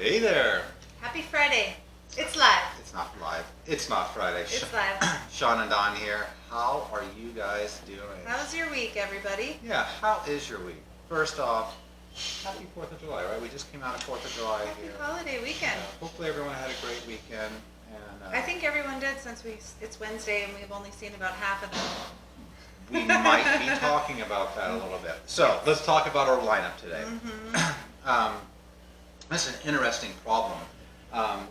Hey there. Happy Friday. It's live. It's not live. It's not Friday. It's live. SeAnDawn here. How are you guys doing? How's your week, everybody? Yeah, how is your week? First off, happy 4th of July, right? We just came out of 4th of July Happy here. holiday weekend. Hopefully everyone had a great weekend. And I think everyone did since it's Wednesday and we've only seen about half of them. we might be talking about that a little bit. So let's talk about our lineup today. That's an interesting problem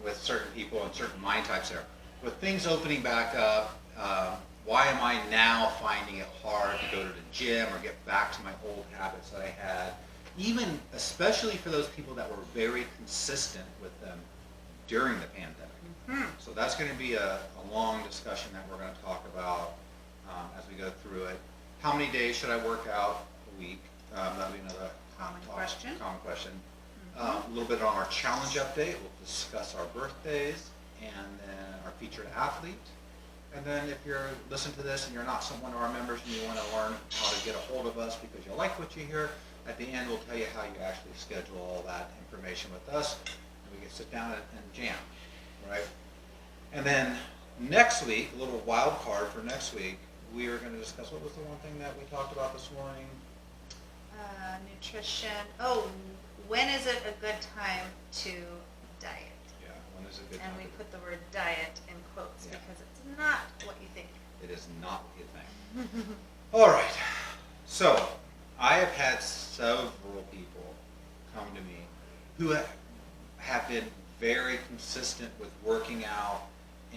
with certain people and certain mind types there. With things opening back up, why am I now finding it hard to go to the gym or get back to my old habits that I had? Even, especially for those people that were very consistent with them during the pandemic. So that's going to be a long discussion that we're going to talk about as we go through it. How many days should I work out a week? That'll be another Common question. A little bit on our challenge update. We'll discuss our birthdays and then our featured athlete. And then if you're listening to this and you're not someone of our members and you want to learn how to get a hold of us because you like what you hear, at the end we'll tell you how you actually schedule all that information with us. And we can sit down and jam, right? And then next week, a little wild card for next week, we are going to discuss, what was the one thing that we talked about this morning? Nutrition. Oh, when is it a good time to diet? Yeah, when is a good And time we to- put the word diet in quotes Yeah. because it's not what you think. It is not what you think. All right. So I have had several people come to me who have been very consistent with working out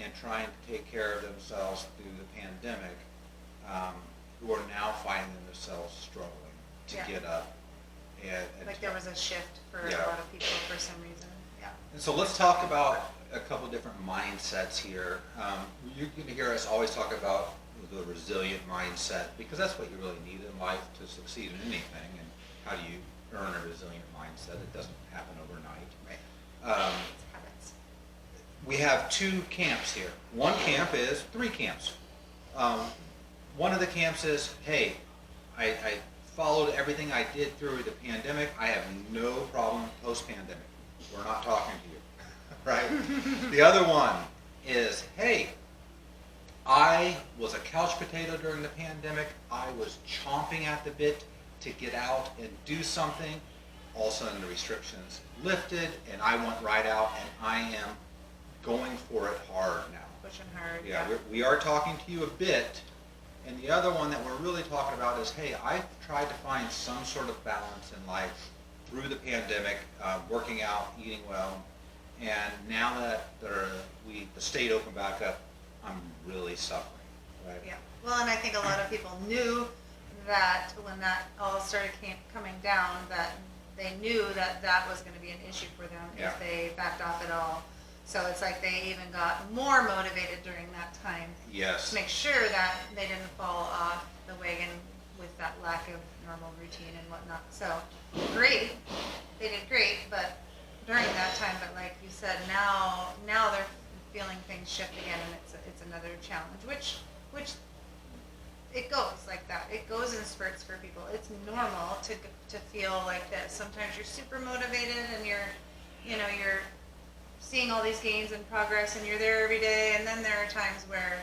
and trying to take care of themselves through the pandemic, who are now finding themselves struggling to get up. And Like there was a shift for a lot of people for some reason. Yeah. And so let's talk about a couple different mindsets here. You're going to hear us always talk about the resilient mindset because that's what you really need in life to succeed in anything. And how do you earn a resilient mindset? It doesn't happen overnight. Right. It's habits. We have two camps here. One camp is three camps. One of the camps is, hey, I followed everything I did through the pandemic. I have no problem post-pandemic. We're not talking to you, right? The other one is, hey, I was a couch potato during the pandemic. I was chomping at the bit to get out and do something. All of a sudden the restrictions lifted and I went right out and I am going for it hard now. Pushing hard. Yeah, we are talking to you a bit. And the other one that we're really talking about is, hey, I've tried to find some sort of balance in life through the pandemic, working out, eating well, and now that the state opened back up, I'm really suffering, right? Yeah. Well, and I think a lot of people knew that when that all started coming down, that they knew that that was going to be an issue for them if they backed off at all. So it's like they even got more motivated during that time to make sure that they didn't fall off the wagon with that lack of normal routine and whatnot. So great, they did great, but during that time, but like you said, now they're feeling things shift again, and it's another challenge, which it goes like that. It goes in spurts for people. It's normal to feel like this. Sometimes you're super motivated and you're seeing all these gains and progress and you're there every day, and then there are times where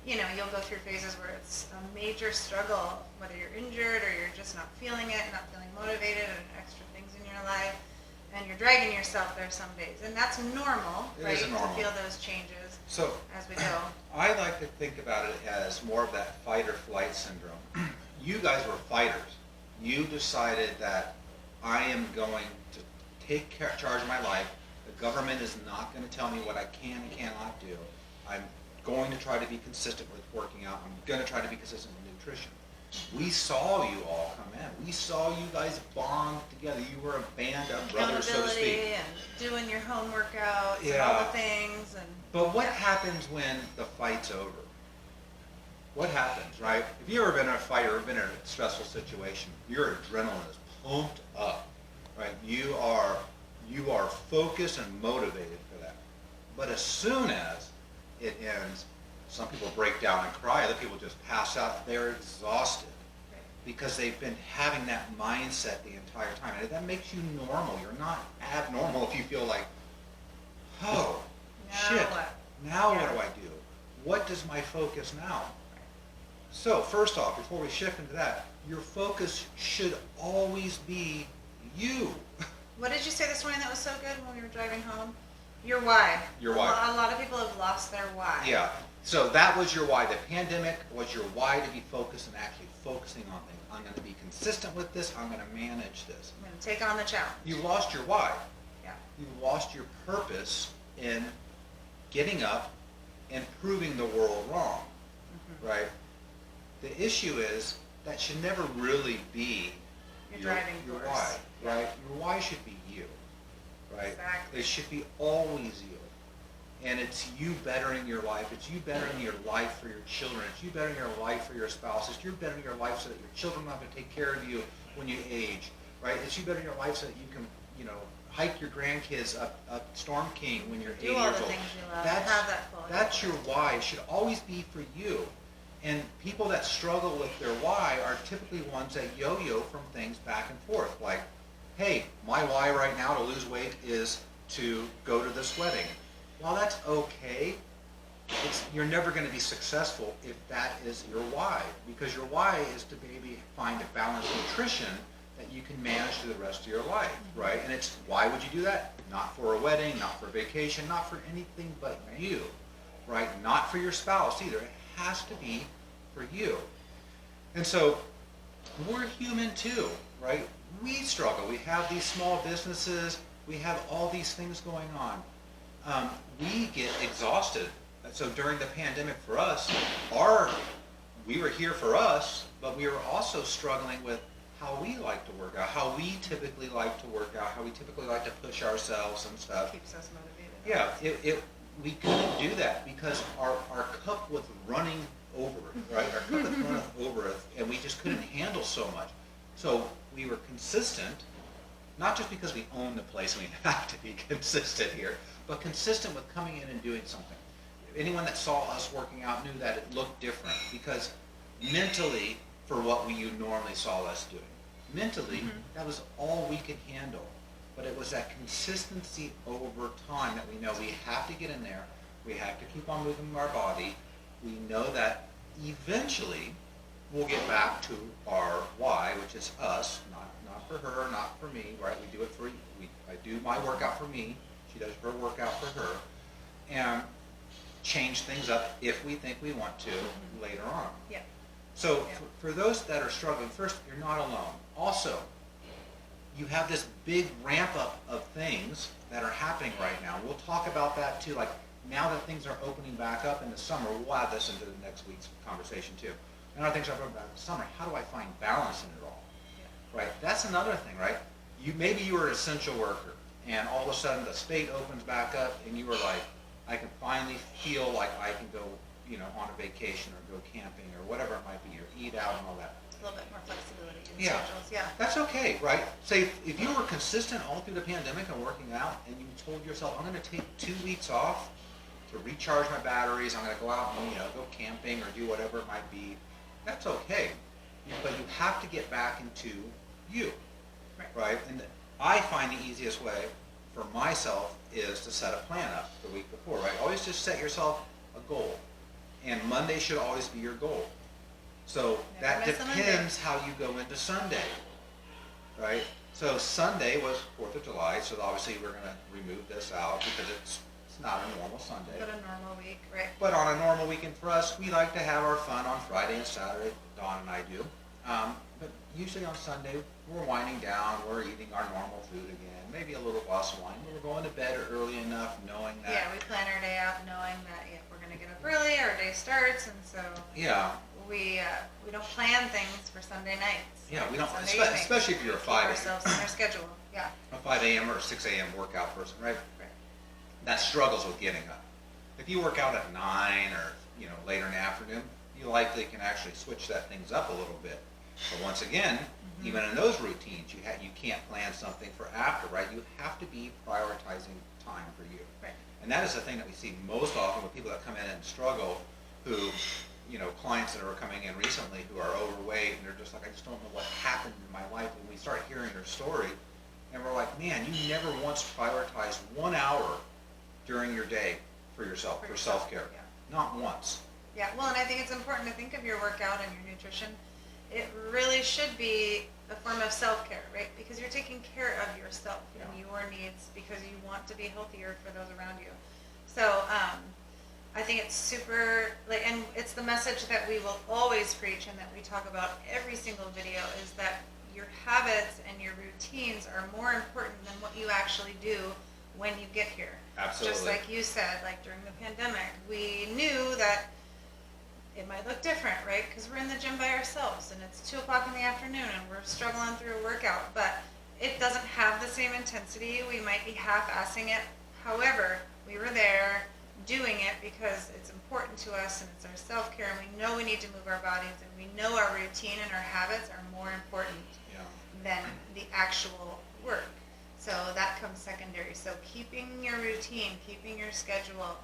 you'll go through phases where it's a major struggle, whether you're injured or you're just not feeling it, not feeling motivated, and extra things in your life, and you're dragging yourself there some days, and that's normal, right? To feel those changes as we go. I like to think about it as more of that fight or flight syndrome. You guys were fighters. You decided that I am going to take charge of my life. The government is not going to tell me what I can and cannot do. I'm going to try to be consistent with working out. I'm going to try to be consistent with nutrition. We saw you all come in. We saw you guys bond together. You were a band of brothers, so to speak. And doing your home workouts and all the things. But what happens when the fight's over? What happens, right? If you've ever been in a fight or been in a stressful situation, your adrenaline is pumped up, right? You are focused and motivated for that. But as soon as it ends, some people break down and cry, other people just pass out. They're exhausted because they've been having that mindset the entire time. And that makes you normal. You're not abnormal if you feel like, oh, Now shit, what? now Yeah. what do I do? What does my focus now? So first off, before we shift into that, your focus should always be you. What did you say this morning that was so good when we were driving home? Your why. Your why. A lot of people have lost their why. Yeah, so that was your why. The pandemic was your why to be focused and actually focusing on things. I'm going to be consistent with this. I'm going to manage this. I'm going to take on the challenge. You lost your why. Yeah. You lost your purpose in getting up and proving the world wrong, right? The issue is that should never really be Your driving your force. why, right? Your why should be you, right? Exactly. It should be always you. And it's you bettering your life. It's you bettering your life for your children. It's you bettering your life for your spouse. It's you bettering your life so that your children don't have to take care of you when you age, right? It's you bettering your life so that you can, hike your grandkids up Storm King when you're 8 Do years all old. the things you love. That's, Have that quality. that's your why. It should always be for you. And people that struggle with their why are typically ones that yo-yo from things back and forth. Like, hey, my why right now to lose weight is to go to this wedding. While that's okay, you're never going to be successful if that is your why. Because your why is to maybe find a balanced nutrition that you can manage through the rest of your life, right? And it's, why would you do that? Not for a wedding, not for vacation, not for anything but you, right? Not for your spouse either. It has to be for you. And so we're human too, right? We struggle. We have these small businesses. We have all these things going on. We get exhausted. So during the pandemic for us, we were here for us, but we were also struggling with how we like to work out, how we typically like to work out, how we typically like to push ourselves and stuff. Keeps us motivated. Yeah, we couldn't do that because our cup was running over, right? Our cup was running over, and we just couldn't handle so much. So we were consistent, not just because we own the place and we have to be consistent here, but consistent with coming in and doing something. Anyone that saw us working out knew that it looked different because mentally, for what you normally saw us doing. Mentally, that was all we could handle. But it was that consistency over time that we know we have to get in there. We have to keep on moving our body. We know that eventually we'll get back to our why, which is us, not for her, not for me, right? We do it for, I do my workout for me. She does her workout for her. And change things up if we think we want to later on. Yeah. So for those that are struggling, first, you're not alone. Also, you have this big ramp up of things that are happening right now. We'll talk about that too. Like now that things are opening back up in the summer, we'll add this into the next week's conversation too. Now that things are opening back in the summer, how do I find balance in it all? Right? That's another thing, right? Maybe you were an essential worker and all of a sudden the state opens back up and you were like, I can finally feel like I can go, on a vacation or go camping or whatever it might be, or eat out and all that. A little bit more flexibility in Yeah. schedules. Yeah. That's okay, right? Say, if you were consistent all through the pandemic and working out, and you told yourself, I'm going to take 2 weeks off to recharge my batteries, I'm going to go out and, go camping or do whatever it might be, that's okay. But you have to get back into you, right? And I find the easiest way for myself is to set a plan up the week before, right? Always just set yourself a goal. And Monday should always be your goal. So Never that miss a Monday. depends how you go into Sunday, right? So Sunday was 4th of July, so obviously we're going to remove this out because it's not a normal Sunday. But a normal week, right? But on a normal weekend for us, we like to have our fun on Friday and Saturday. Dawn and I do. But usually on Sunday, we're winding down. We're eating our normal food again. Maybe a little glass of wine. But we're going to bed early enough knowing that. Yeah, we plan our day out knowing that we're going to get up early, our day starts, and so Yeah. we don't plan things for Sunday nights. Yeah, we don't, Sunday evenings. especially if you're a Keep 5 ourselves in our schedule. Yeah. a 5 a.m. or 6 a.m. workout person, right? That struggles with getting up. If you work out at 9 or later in the afternoon, you likely can actually switch that things up a little bit. But once again, even in those routines, you can't plan something for after, right? You have to be prioritizing time for you. Right. And that is the thing that we see most often with people that come in and struggle, who, clients that are coming in recently who are overweight and they're just like, I just don't know what happened in my life. When we start hearing their story, and we're like, man, you never once prioritized 1 hour during your day for yourself, for self-care. Yeah. Not once. Yeah, well, and I think it's important to think of your workout and your nutrition. It really should be a form of self-care, right? Because you're taking care of yourself and your needs because you want to be healthier for those around you. So I think it's super, and it's the message that we will always preach and that we talk about every single video is that your habits and your routines are more important than what you actually do when you get here. Absolutely. Just like you said, like during the pandemic, we knew that it might look different, right? Because we're in the gym by ourselves and it's 2 o'clock in the afternoon and we're struggling through a workout, but it doesn't have the same intensity. We might be half-assing it. However, we were there doing it because it's important to us and it's our self-care and we know we need to move our bodies and we know our routine and our habits are more important than the actual work. So that comes secondary. So keeping your routine, keeping your schedule.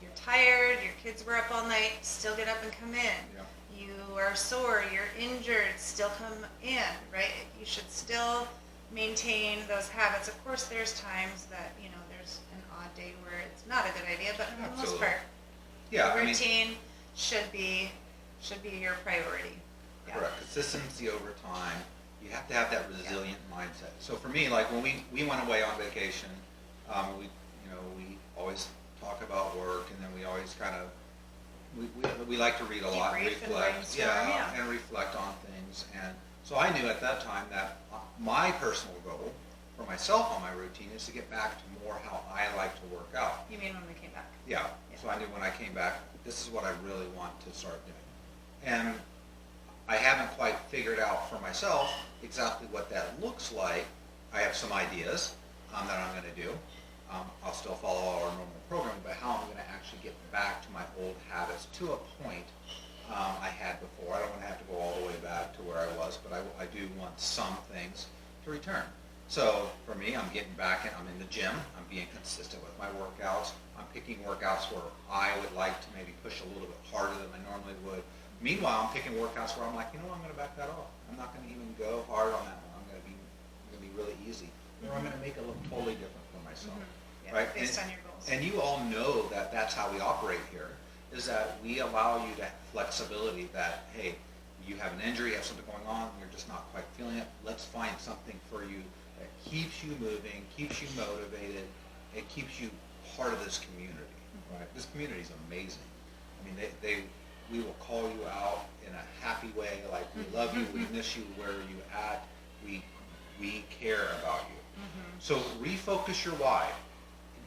You're tired, your kids were up all night, still get up and come in. You are sore, you're injured, still come in, right? You should still maintain those habits. Of course, there's times that, there's an odd day where it's not a good idea, but for the most part, routine should be your priority. Correct. Consistency over time. You have to have that resilient mindset. So for me, like when we went away on vacation, we always talk about work, and then we always kind of we like to read a lot, and reflect, and reflect on things. And so I knew at that time that my personal goal for myself on my routine is to get back to more how I like to work out. You mean when we came back? Yeah. So I knew when I came back, this is what I really want to start doing. And I haven't quite figured out for myself exactly what that looks like. I have some ideas that I'm going to do. I'll still follow our normal program, but how I'm going to actually get back to my old habits to a point I had before. I don't want to have to go all the way back to where I was, but I do want some things to return. So for me, I'm getting back I'm in the gym. I'm being consistent with my workouts. I'm picking workouts where I would like to maybe push a little bit harder than I normally would. Meanwhile, I'm picking workouts where I'm like, I'm going to back that off. I'm not going to even go hard on that one. I'm going to be really easy. Or I'm going to make it look totally different for myself. Right? Based on your goals. And you all know that that's how we operate here, is that we allow you to have flexibility that, hey, you have an injury, you have something going on, you're just not quite feeling it. Let's find something for you that keeps you moving, keeps you motivated, it keeps you part of this community. Right? This community is amazing. I mean, we will call you out in a happy way, like we love you, we miss you, where are you at, we care about you. So refocus your why.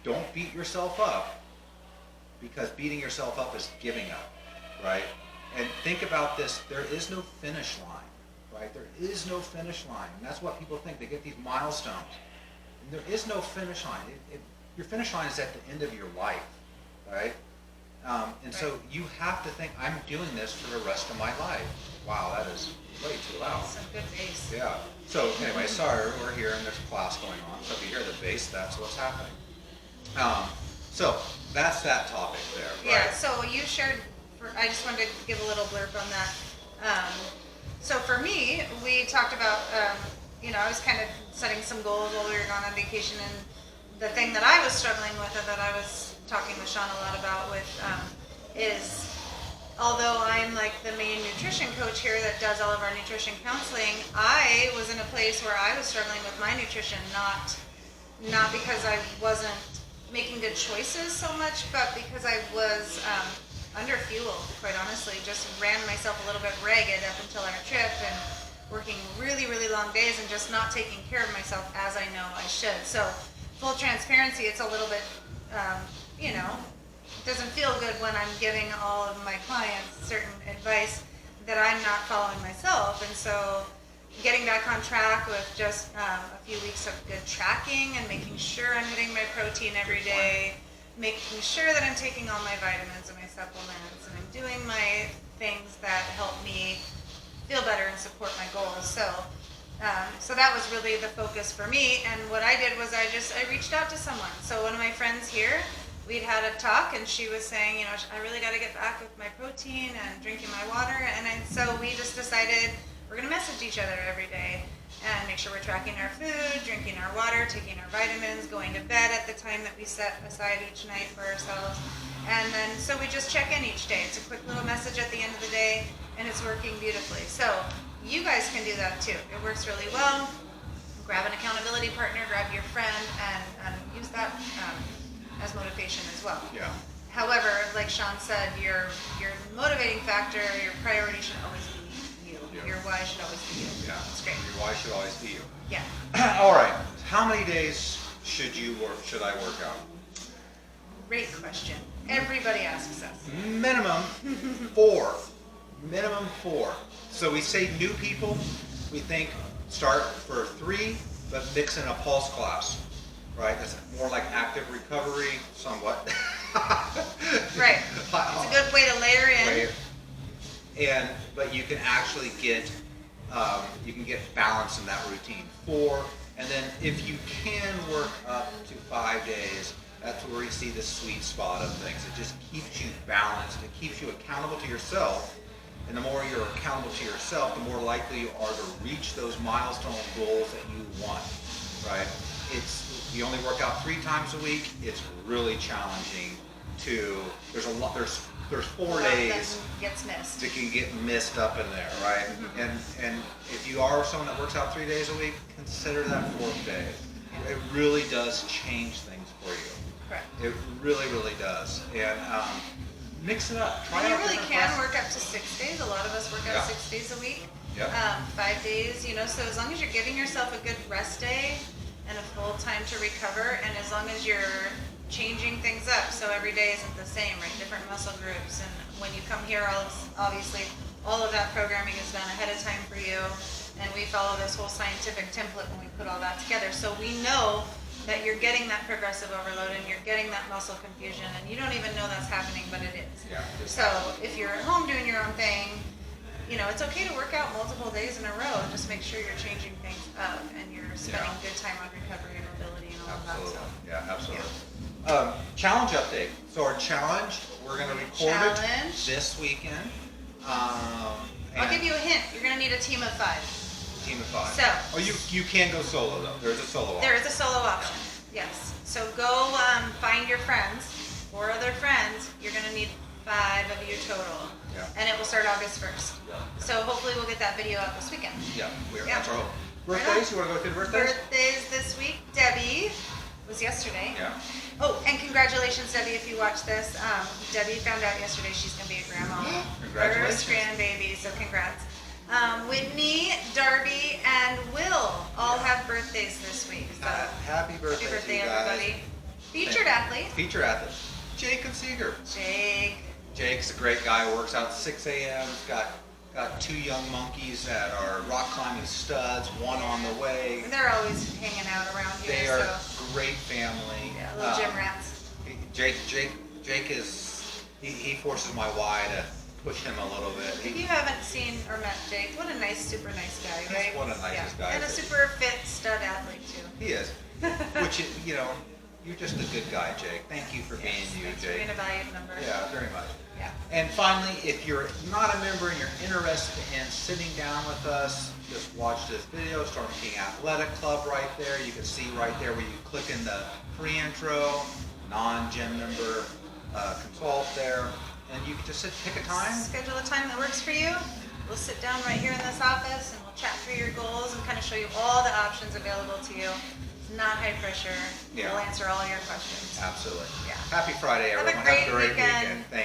Don't beat yourself up, because beating yourself up is giving up, right? And think about this, there is no finish line, right? There is no finish line. And that's what people think. They get these milestones. And there is no finish line. Your finish line is at the end of your life, right? So you have to think, I'm doing this for the rest of my life. Wow, that is way too loud. Some good bass. Yeah. So anyway, sorry, we're here and there's class going on. So if you hear the bass, that's what's happening. So that's that topic there. Right? Yeah, so you shared, I just wanted to give a little blurb on that. So for me, we talked about, I was kind of setting some goals while we were gone on vacation, and the thing that I was struggling with and that I was talking with Sean a lot about is, although I'm like the main nutrition coach here that does all of our nutrition counseling, I was in a place where I was struggling with my nutrition, not because I wasn't making good choices so much, but because I was under fueled, quite honestly. Just ran myself a little bit ragged up until our trip and working really, really long days and just not taking care of myself as I know I should. So full transparency, it's a little bit, it doesn't feel good when I'm giving all of my clients certain advice that I'm not following myself. And so getting back on track with just a few weeks of good tracking and making sure I'm getting my protein every day, making sure that I'm taking all my vitamins and my supplements, and I'm doing my things that help me feel better and support my goals. So that was really the focus for me. And what I did was I reached out to someone. So one of my friends here, we'd had a talk, and she was saying, I really got to get back with my protein and drinking my water. And so we just decided we're going to message each other every day. and make sure we're tracking our food, drinking our water, taking our vitamins, going to bed at the time that we set aside each night for ourselves. And then, so we just check in each day. It's a quick little message at the end of the day, and it's working beautifully. So you guys can do that too. It works really well. Grab an accountability partner, grab your friend, and use that as motivation as well. Yeah. However, like Sean said, your motivating factor, your priority should always be you. Yeah. Your why should always be you. Yeah. That's great. Your why should always be you. Yeah. All right. How many days should I work out? Great question. Everybody asks us. Minimum 4. Minimum 4. So we say new people, we think start for 3, but mix in a pulse class, right? That's more like active recovery, somewhat. Right. It's a good way to layer in. But you can actually get balance in that routine. 4, and then if you can work up to 5 days, that's where you see the sweet spot of things. It just keeps you balanced. It keeps you accountable to yourself. And the more you're accountable to yourself, the more likely you are to reach those milestone goals that you want, right? You only work out 3 times a week. It's really challenging there's 4 days Gets missed. that can get missed up in there, right? Mm-hmm. And if you are someone that works out 3 days a week, consider that 4th day. It really does change things for you. Correct. It really, really does. And mix it up. Try And you out really different can classes. work up to 6 days. A lot of us work out Yeah. 6 days a week. Yeah. 5 days, so as long as you're giving yourself a good rest day and a full time to recover, and as long as you're changing things up, so every day isn't the same, right? Different muscle groups, and when you come here, obviously all of that programming is done ahead of time for you, and we follow this whole scientific template when we put all that together. So we know that you're getting that progressive overload and you're getting that muscle confusion, and you don't even know that's happening, but it is. Yeah. So if you're at home doing your own thing, it's okay to work out multiple days in a row. Just make sure you're changing things up and you're spending good time on recovery and mobility and all Absolutely. of that stuff. Yeah, absolutely. Challenge update. So our challenge, we're going to record it this weekend. I'll give you a hint. You're going to need a team of 5. Team of 5. So. You can go solo though. There's a solo option. There is a solo option. Yes. So go find your friends, 4 other friends. You're going to need 5 of you total. Yeah. And it will start August 1st. Yeah. So hopefully we'll get that video out this weekend. Yeah, Yeah. that's our hope. Right Birthdays? on. You want to go through the birthdays? Birthdays this week. Debbie was yesterday. Yeah. Oh, and congratulations, Debbie, if you watch this. Debbie found out yesterday she's going to be a grandma. Congratulations. First grandbaby, so congrats. Whitney, Darby, and Will all have birthdays this week. So Happy birthday, happy birthday, to you guys. everybody. Featured athlete, Feature athlete. Jacob Seeger. Jake. Jake's a great guy. Works out at 6 a.m. Got 2 young monkeys that are rock climbing studs. One on the way. And they're always hanging out around here. They are so. great family. Yeah, little gym rats. Jake is he forces my why to push him a little bit. If you haven't seen or met Jake, what a super nice guy, He's right? one of the nicest guys. And a super fit stud athlete too. He is. Which you're just a good guy, Jake. Thank you for being you, Thanks for Jake. being a valued member. Yeah, very much. Yeah. And finally, if you're not a member and you're interested in sitting down with us, just watch this video, Storm King Athletic Club right there. You can see right there where you click in the pre-intro, non-gym member consult there, and you can just pick a time. Schedule a time that works for you. We'll sit down right here in this office and we'll chat through your goals and kind of show you all the options available to you. It's not high pressure. Yeah. We'll answer all your questions. Absolutely. Yeah. Happy Friday, Have everyone. a great Have a great weekend. weekend. Thank